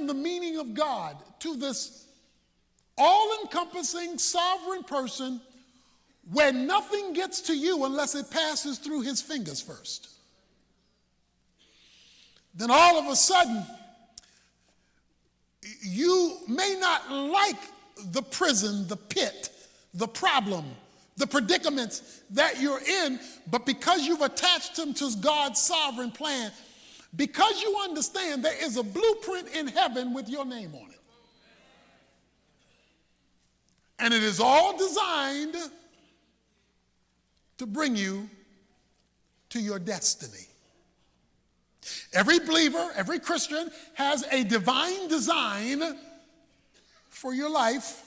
the meaning of God to this all-encompassing sovereign person where nothing gets to you unless it passes through his fingers first. Then all of a sudden, you may not like the prison, the pit, the problem, the predicaments that you're in, but because you've attached them to God's sovereign plan, because you understand there is a blueprint in heaven with your name on it. And it is all designed to bring you to your destiny. Every believer, every Christian has a divine design for your life.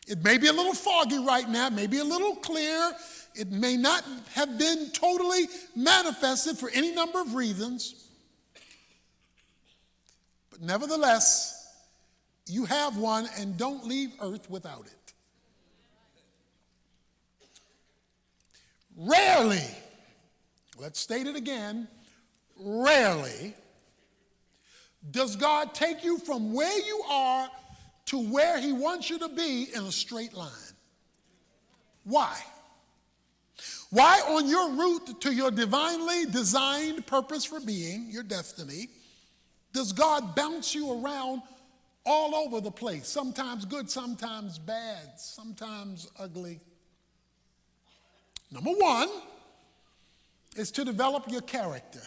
It may be a little foggy right now, it may be a little clear. It may not have been totally manifested for any number of reasons. But nevertheless, you have one, and don't leave earth without it. Rarely, let's state it again, rarely does God take you from where you are to where he wants you to be in a straight line. Why? Why on your route to your divinely designed purpose for being, your destiny, does God bounce you around all over the place? Sometimes good, sometimes bad, sometimes ugly. Number one is to develop your character.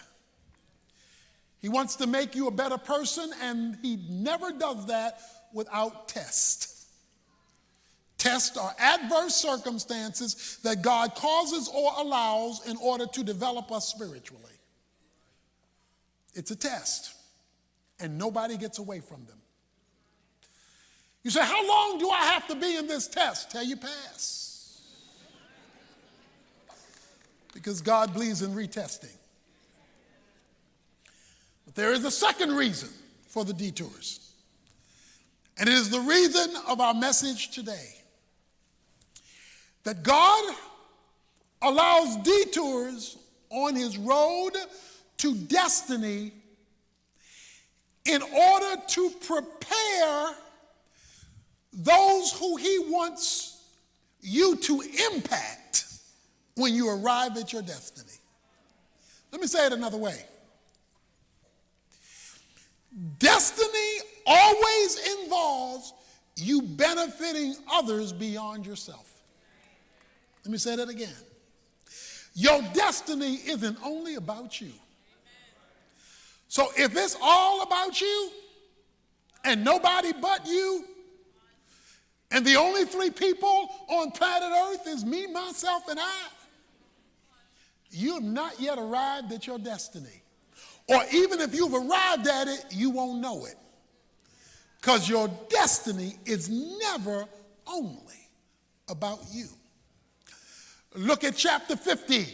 He wants to make you a better person, and he never does that without test. Tests are adverse circumstances that God causes or allows in order to develop us spiritually. It's a test, and nobody gets away from them. You say, how long do I have to be in this test till you pass? Because God believes in retesting. But there is a second reason for the detours, and it is the reason of our message today. That God allows detours on his road to destiny in order to prepare those who he wants you to impact when you arrive at your destiny. Let me say it another way. Destiny always involves you benefiting others beyond yourself. Let me say that again. Your destiny isn't only about you. So if it's all about you and nobody but you, and the only three people on planet Earth is me, myself, and I, you have not yet arrived at your destiny. Or even if you've arrived at it, you won't know it. Because your destiny is never only about you. Look at chapter 50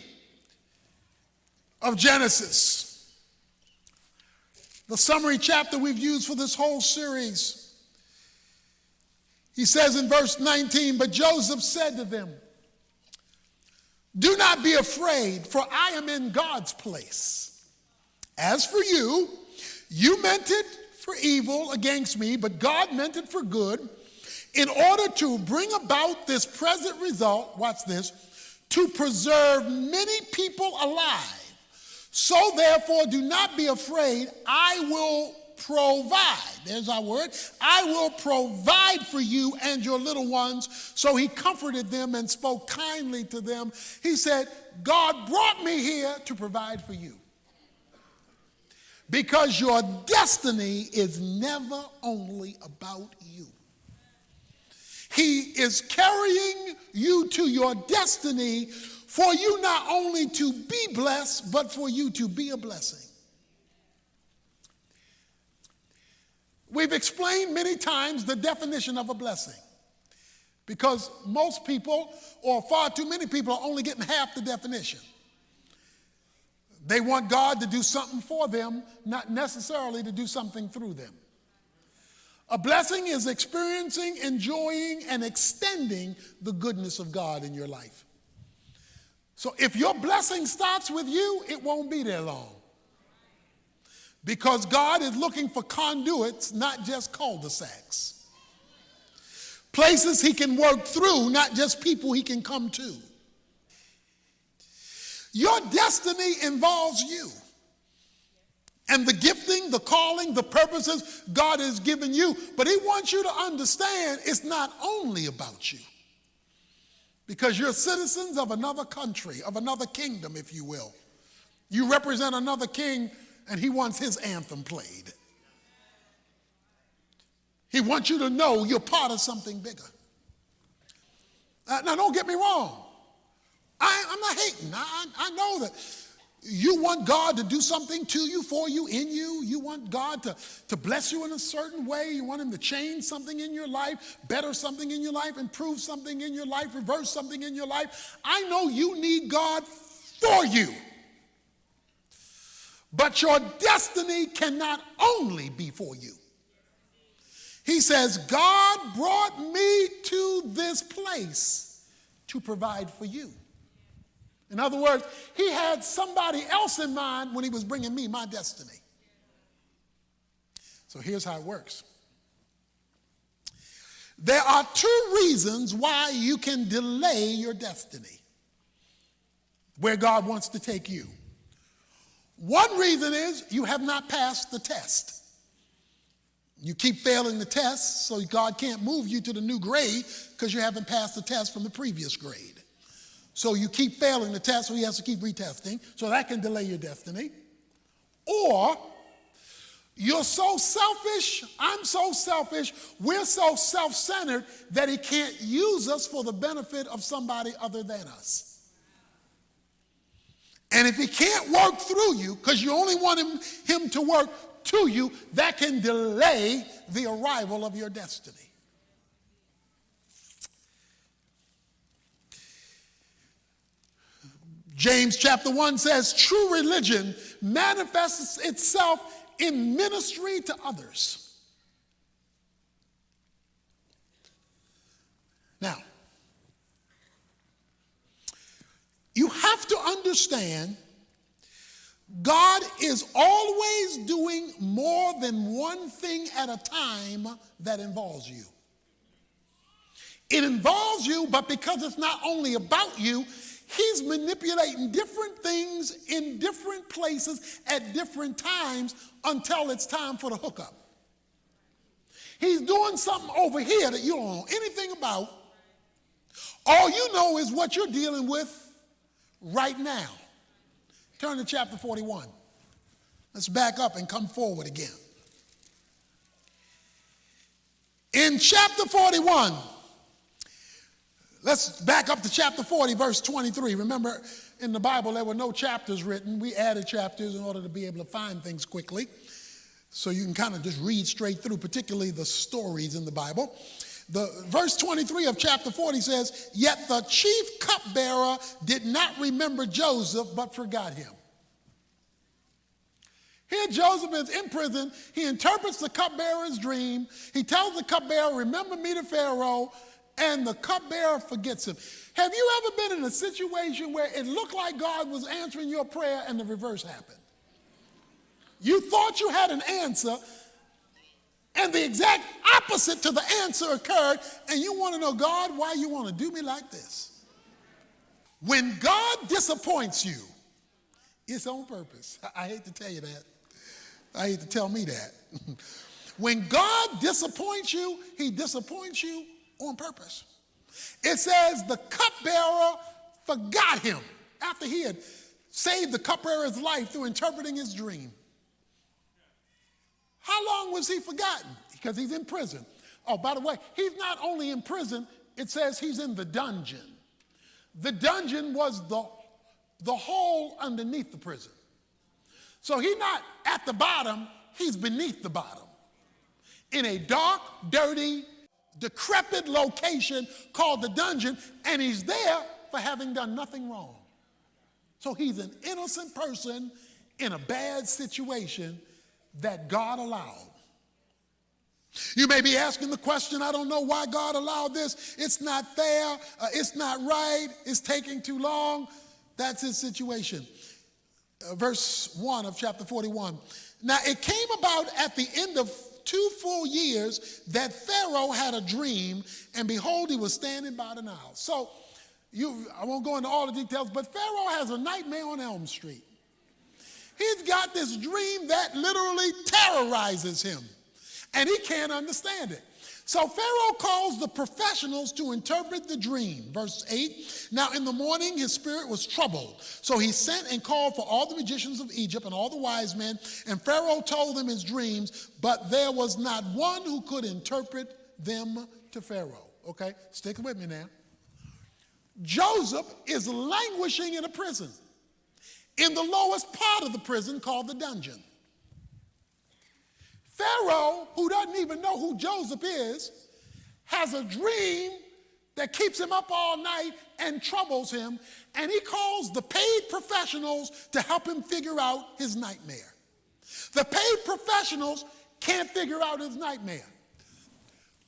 of Genesis, the summary chapter we've used for this whole series. He says in verse 19, but Joseph said to them, do not be afraid, for I am in God's place. As for you, you meant it for evil against me, but God meant it for good, in order to bring about this present result, watch this, to preserve many people alive. So therefore, do not be afraid. I will provide. There's our word. I will provide for you and your little ones. So he comforted them and spoke kindly to them. He said, God brought me here to provide for you. Because your destiny is never only about you. He is carrying you to your destiny for you not only to be blessed, but for you to be a blessing. We've explained many times the definition of a blessing, because most people, or far too many people, are only getting half the definition. They want God to do something for them, not necessarily to do something through them. A blessing is experiencing, enjoying, and extending the goodness of God in your life. So if your blessing starts with you, it won't be there long. Because God is looking for conduits, not just cul-de-sacs. Places he can work through, not just people he can come to. Your destiny involves you. And the gifting, the calling, the purposes God has given you. But he wants you to understand it's not only about you. Because you're citizens of another country, of another kingdom, if you will. You represent another king, and he wants his anthem played. He wants you to know you're part of something bigger. Now, don't get me wrong. I'm not hating. I know that you want God to do something to you, for you, in you. You want God to bless you in a certain way. You want him to change something in your life, better something in your life, improve something in your life, reverse something in your life. I know you need God for you. But your destiny cannot only be for you. He says, God brought me to this place to provide for you. In other words, he had somebody else in mind when he was bringing me my destiny. So here's how it works. There are two reasons why you can delay your destiny, where God wants to take you. One reason is you have not passed the test. You keep failing the test, so God can't move you to the new grade because you haven't passed the test from the previous grade. So you keep failing the test, so he has to keep retesting, so that can delay your destiny. Or you're so selfish, I'm so selfish, we're so self-centered that he can't use us for the benefit of somebody other than us. And if he can't work through you, because you only want him to work to you, that can delay the arrival of your destiny. James chapter 1 says, true religion manifests itself in ministry to others. Now, you have to understand God is always doing more than one thing at a time that involves you. It involves you, but because it's not only about you, he's manipulating different things in different places at different times until it's time for the hookup. He's doing something over here that you don't know anything about. All you know is what you're dealing with right now. Turn to chapter 41. Let's back up and come forward again. In chapter 41, let's back up to chapter 40, verse 23. Remember, in the Bible, there were no chapters written. We added chapters in order to be able to find things quickly. So you can kind of just read straight through, particularly the stories in the Bible. The verse 23 of chapter 40 says, yet the chief cupbearer did not remember Joseph, but forgot him. Here Joseph is in prison. He interprets the cupbearer's dream. He tells the cupbearer, remember me to Pharaoh, and the cupbearer forgets him. Have you ever been in a situation where it looked like God was answering your prayer and the reverse happened? You thought you had an answer, and the exact opposite to the answer occurred, and you want to know, God, why you want to do me like this? When God disappoints you, it's on purpose. I hate to tell you that. I hate to tell me that. When God disappoints you, he disappoints you on purpose. It says the cupbearer forgot him after he had saved the cupbearer's life through interpreting his dream. How long was he forgotten? Because he's in prison. Oh, by the way, he's not only in prison, it says he's in the dungeon. The dungeon was the hole underneath the prison. So he's not at the bottom, he's beneath the bottom. In a dark, dirty, decrepit location called the dungeon, and he's there for having done nothing wrong. So he's an innocent person in a bad situation that God allowed. You may be asking the question, I don't know why God allowed this. It's not fair. It's not right. It's taking too long. That's his situation. Verse 1 of chapter 41. Now, it came about at the end of 2 full years that Pharaoh had a dream, and behold, he was standing by the Nile. So, I won't go into all the details, but Pharaoh has a nightmare on Elm Street. He's got this dream that literally terrorizes him, and he can't understand it. So Pharaoh calls the professionals to interpret the dream. Verse 8, now in the morning his spirit was troubled. So he sent and called for all the magicians of Egypt and all the wise men, and Pharaoh told them his dreams, but there was not one who could interpret them to Pharaoh. Okay, stick with me now. Joseph is languishing in a prison, in the lowest part of the prison called the dungeon. Pharaoh, who doesn't even know who Joseph is, has a dream that keeps him up all night and troubles him, and he calls the paid professionals to help him figure out his nightmare. The paid professionals can't figure out his nightmare.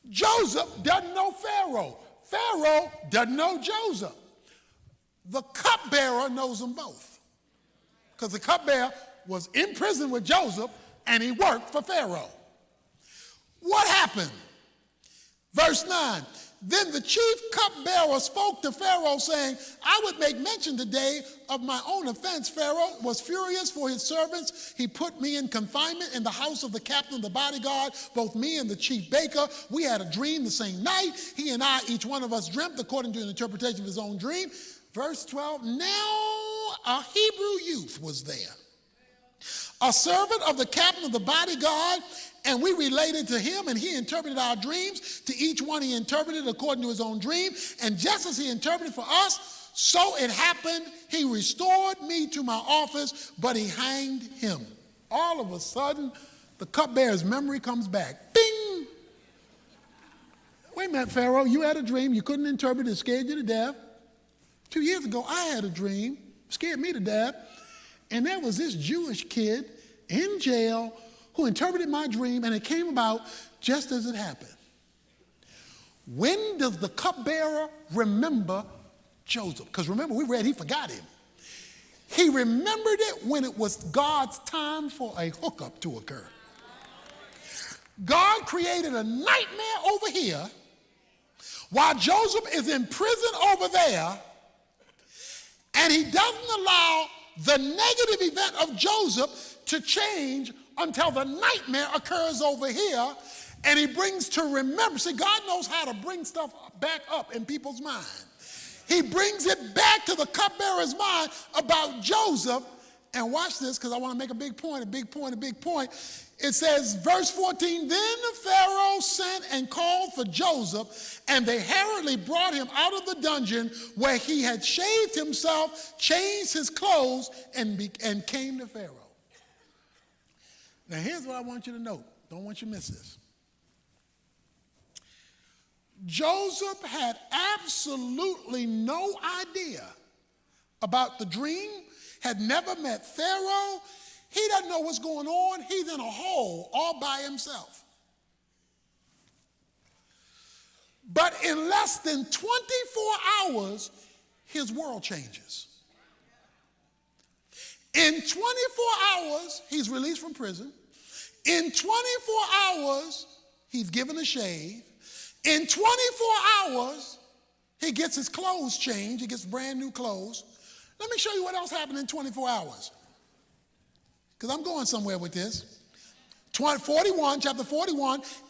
Joseph doesn't know Pharaoh. Pharaoh doesn't know Joseph. The cupbearer knows them both, because the cupbearer was in prison with Joseph, and he worked for Pharaoh. What happened? Verse 9, then the chief cupbearer spoke to Pharaoh, saying, I would make mention today of my own offense. Pharaoh was furious for his servants. He put me in confinement in the house of the captain of the bodyguard, both me and the chief baker. We had a dream the same night. He and I, each one of us, dreamt according to an interpretation of his own dream. Verse 12, now a Hebrew youth was there, a servant of the captain of the bodyguard, and we related to him, and he interpreted our dreams. To each one he interpreted according to his own dream, and just as he interpreted for us, so it happened. He restored me to my office, but he hanged him. All of a sudden, the cupbearer's memory comes back. Bing! Wait a minute, Pharaoh, you had a dream. You couldn't interpret it. Scared you to death. 2 years ago, I had a dream. Scared me to death. And there was this Jewish kid in jail who interpreted my dream, and it came about just as it happened. When does the cupbearer remember Joseph? Because remember, we read he forgot him. He remembered it when it was God's time for a hookup to occur. God created a nightmare over here while Joseph is in prison over there, and he doesn't allow the negative event of Joseph to change until the nightmare occurs over here, and he brings to remember. See, God knows how to bring stuff back up in people's mind. He brings it back to the cupbearer's mind about Joseph. And watch this, because I want to make a big point. It says, verse 14, then Pharaoh sent and called for Joseph, and they hurriedly brought him out of the dungeon where he had shaved himself, changed his clothes, and came to Pharaoh. Now here's what I want you to note. Don't want you to miss this. Joseph had absolutely no idea about the dream, had never met Pharaoh. He doesn't know what's going on. He's in a hole all by himself. But in less than 24 hours, his world changes. In 24 hours, he's released from prison. In 24 hours, he's given a shave. In 24 hours, he gets his clothes changed. He gets brand new clothes. Let me show you what else happened in 24 hours. Because I'm going somewhere with this. Chapter 41,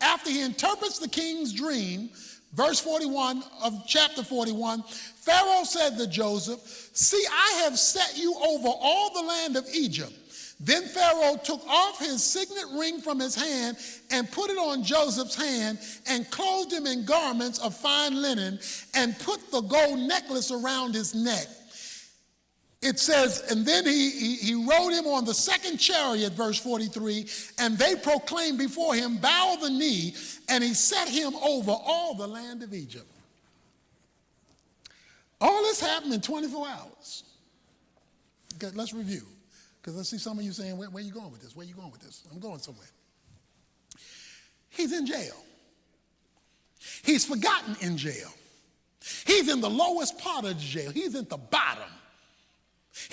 after he interprets the king's dream, verse 41 of chapter 41, Pharaoh said to Joseph, see, I have set you over all the land of Egypt. Then Pharaoh took off his signet ring from his hand and put it on Joseph's hand and clothed him in garments of fine linen and put the gold necklace around his neck. It says, and then he rode him on the second chariot, verse 43, and they proclaimed before him, bow the knee, and he set him over all the land of Egypt. All this happened in 24 hours. Okay, let's review, because I see some of you saying, where are you going with this? Where are you going with this? I'm going somewhere. He's in jail. He's forgotten in jail. He's in the lowest part of the jail. He's at the bottom.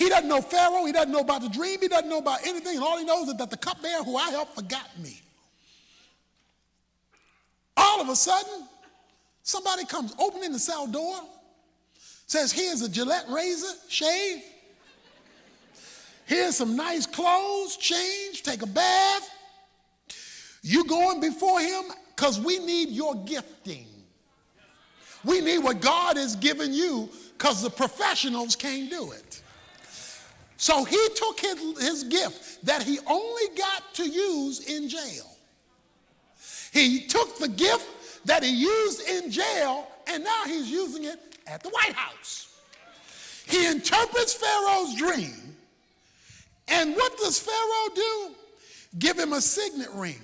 He doesn't know Pharaoh. He doesn't know about the dream. He doesn't know about anything. And all he knows is that the cupbearer who I helped forgot me. All of a sudden, somebody comes opening the cell door, says, here's a Gillette razor, shave. Here's some nice clothes, change, take a bath. You going before him because we need your gifting. We need what God has given you because the professionals can't do it. So he took his gift that he only got to use in jail. He took the gift that he used in jail, and now he's using it at the White House. He interprets Pharaoh's dream, and what does Pharaoh do? Give him a signet ring,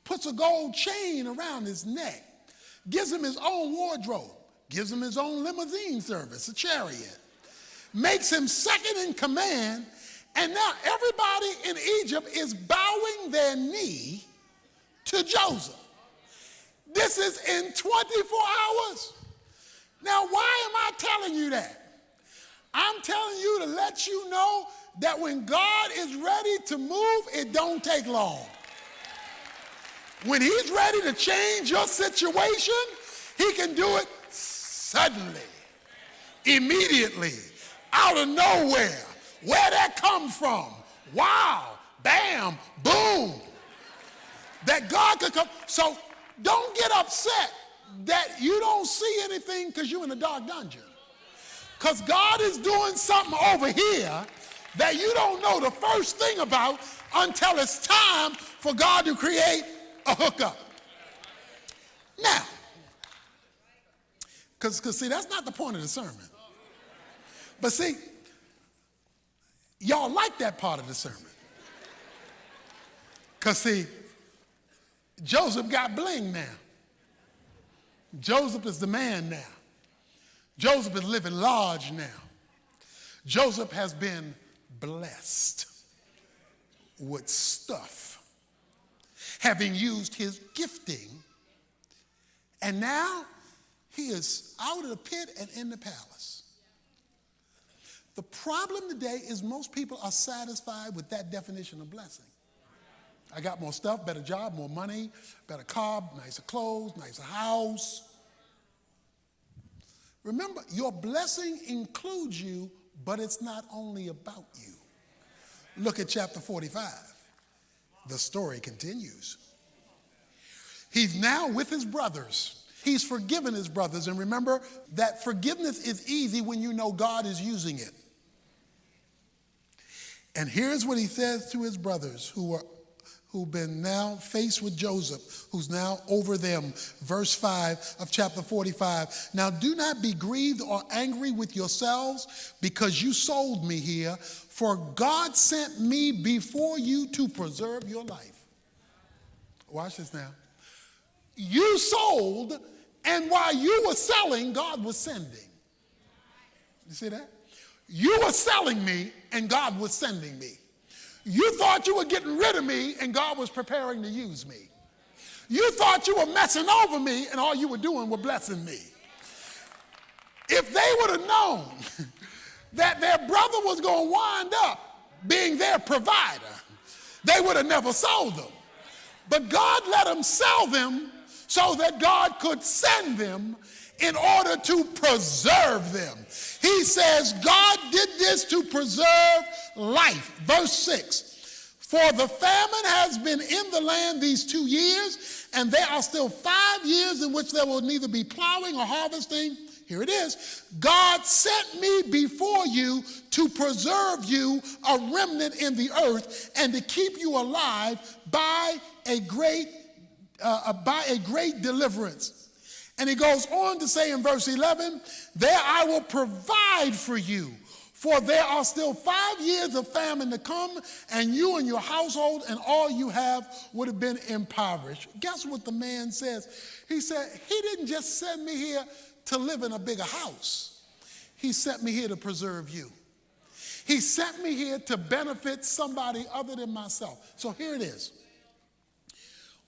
puts a gold chain around his neck, gives him his own wardrobe, gives him his own limousine service, a chariot, makes him second in command, and now everybody in Egypt is bowing their knee to Joseph. This is in 24 hours. Now, why am I telling you that? I'm telling you to let you know that when God is ready to move, it don't take long. When he's ready to change your situation, he can do it suddenly, immediately, out of nowhere. Where that come from? Wow, bam, boom. That God could come. So don't get upset that you don't see anything because you're in a dark dungeon. Because God is doing something over here that you don't know the first thing about until it's time for God to create a hookup. Now, because see, that's not the point of the sermon. But see, y'all like that part of the sermon. Because see, Joseph got bling now. Joseph is the man now. Joseph is living large now. Joseph has been blessed with stuff, having used his gifting, and now he is out of the pit and in the palace. The problem today is most people are satisfied with that definition of blessing. I got more stuff, better job, more money, better car, nicer clothes, nicer house. Remember, your blessing includes you, but it's not only about you. Look at chapter 45. The story continues. He's now with his brothers. He's forgiven his brothers. And remember that forgiveness is easy when you know God is using it. And here's what he says to his brothers who've been now faced with Joseph, who's now over them. Verse 5 of chapter 45. Now do not be grieved or angry with yourselves because you sold me here, for God sent me before you to preserve your life. Watch this now. You sold, and while you were selling, God was sending. You see that? You were selling me, and God was sending me. You thought you were getting rid of me, and God was preparing to use me. You thought you were messing over me, and all you were doing was blessing me. If they would have known that their brother was going to wind up being their provider, they would have never sold them. But God let them sell them so that God could send them in order to preserve them. He says God did this to preserve life. Verse 6, for the famine has been in the land these 2 years, and there are still 5 years in which there will neither be plowing or harvesting. Here it is. God sent me before you to preserve you, a remnant in the earth, and to keep you alive by a great deliverance. And he goes on to say in verse 11, there I will provide for you, for there are still 5 years of famine to come, and you and your household and all you have would have been impoverished. Guess what the man says? He said, he didn't just send me here to live in a bigger house. He sent me here to preserve you. He sent me here to benefit somebody other than myself. So here it is.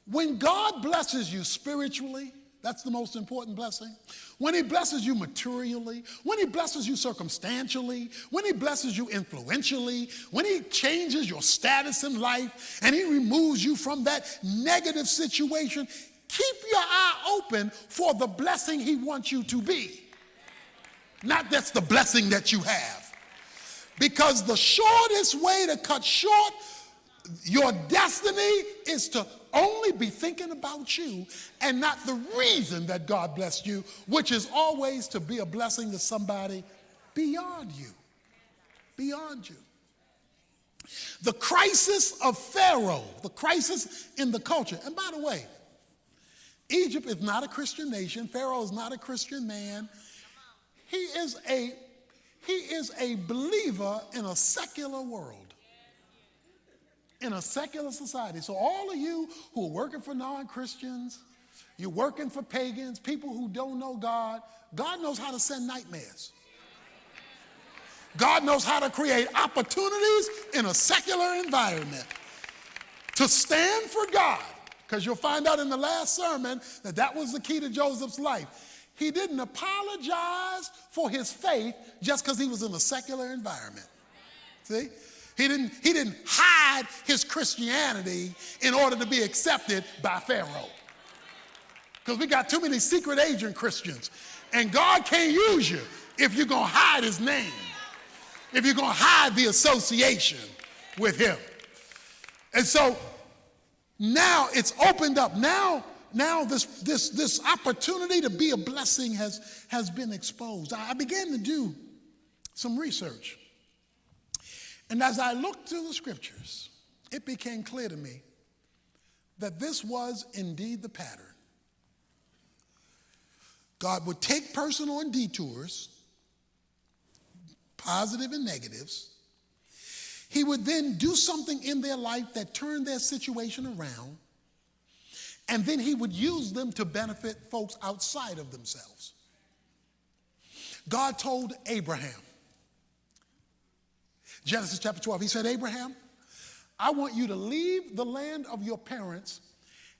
When God blesses you spiritually, that's the most important blessing. When he blesses you materially, when he blesses you circumstantially, when he blesses you influentially, when he changes your status in life and he removes you from that negative situation, keep your eye open for the blessing he wants you to be. Not that's the blessing that you have. Because the shortest way to cut short your destiny is to only be thinking about you and not the reason that God blessed you, which is always to be a blessing to somebody beyond you. Beyond you. The crisis of Pharaoh, the crisis in the culture. And by the way, Egypt is not a Christian nation. Pharaoh is not a Christian man. He is a believer in a secular world. In a secular society. So all of you who are working for non-Christians, you're working for pagans, people who don't know God, God knows how to send nightmares. God knows how to create opportunities in a secular environment to stand for God. Because you'll find out in the last sermon that was the key to Joseph's life. He didn't apologize for his faith just because he was in a secular environment. See? He didn't hide his Christianity in order to be accepted by Pharaoh. Because we got too many secret agent Christians. And God can't use you if you're going to hide his name, if you're going to hide the association with him. And so now it's opened up. Now this opportunity to be a blessing has been exposed. I began to do some research. And as I looked through the scriptures, it became clear to me that this was indeed the pattern. God would take person on detours, positive and negatives. He would then do something in their life that turned their situation around, and then he would use them to benefit folks outside of themselves. God told Abraham, Genesis chapter 12, he said, Abraham, I want you to leave the land of your parents,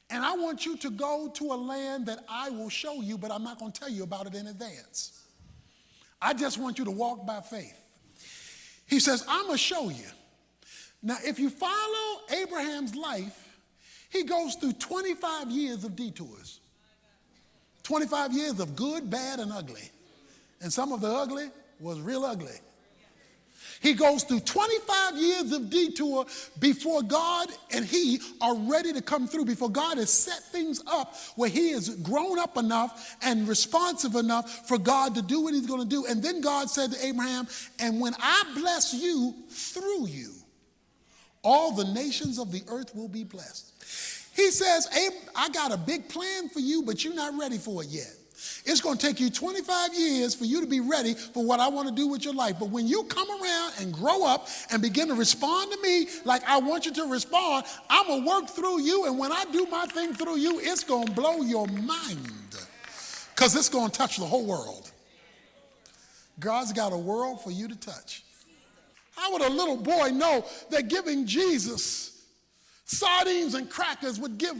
and I want you to go to a land that I will show you, but I'm not going to tell you about it in advance. I just want you to walk by faith. He says, I'm going to show you. Now, if you follow Abraham's life, he goes through 25 years of detours. 25 years of good, bad, and ugly. And some of the ugly was real ugly. He goes through 25 years of detour before God and he are ready to come through, before God has set things up where he is grown up enough and responsive enough for God to do what he's going to do. And then God said to Abraham, and when I bless you through you, all the nations of the earth will be blessed. He says, I got a big plan for you, but you're not ready for it yet. It's going to take you 25 years for you to be ready for what I want to do with your life. But when you come around and grow up and begin to respond to me like I want you to respond, I'm going to work through you. And when I do my thing through you, it's going to blow your mind because it's going to touch the whole world. God's got a world for you to touch. How would a little boy know that giving Jesus sardines and crackers would give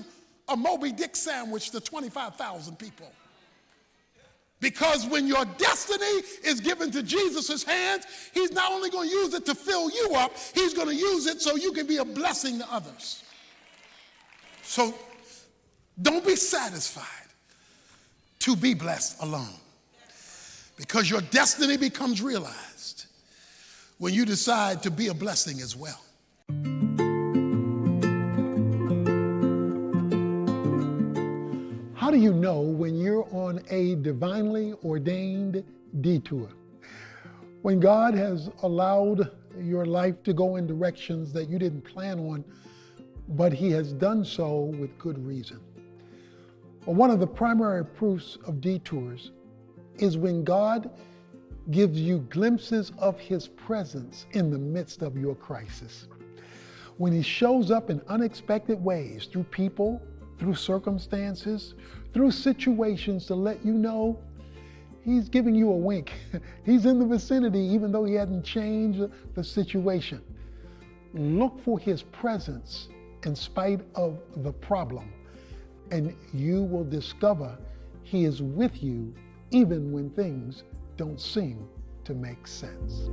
a Moby Dick sandwich to 25,000 people? Because when your destiny is given to Jesus' hands, he's not only going to use it to fill you up, he's going to use it so you can be a blessing to others. So don't be satisfied to be blessed alone, because your destiny becomes realized when you decide to be a blessing as well. How do you know when you're on a divinely ordained detour? When God has allowed your life to go in directions that you didn't plan on, but he has done so with good reason. Well, one of the primary proofs of detours is when God gives you glimpses of his presence in the midst of your crisis. When he shows up in unexpected ways through people, through circumstances, through situations to let you know he's giving you a wink. He's in the vicinity even though he hasn't changed the situation. Look for his presence in spite of the problem, and you will discover He is with you even when things don't seem to make sense.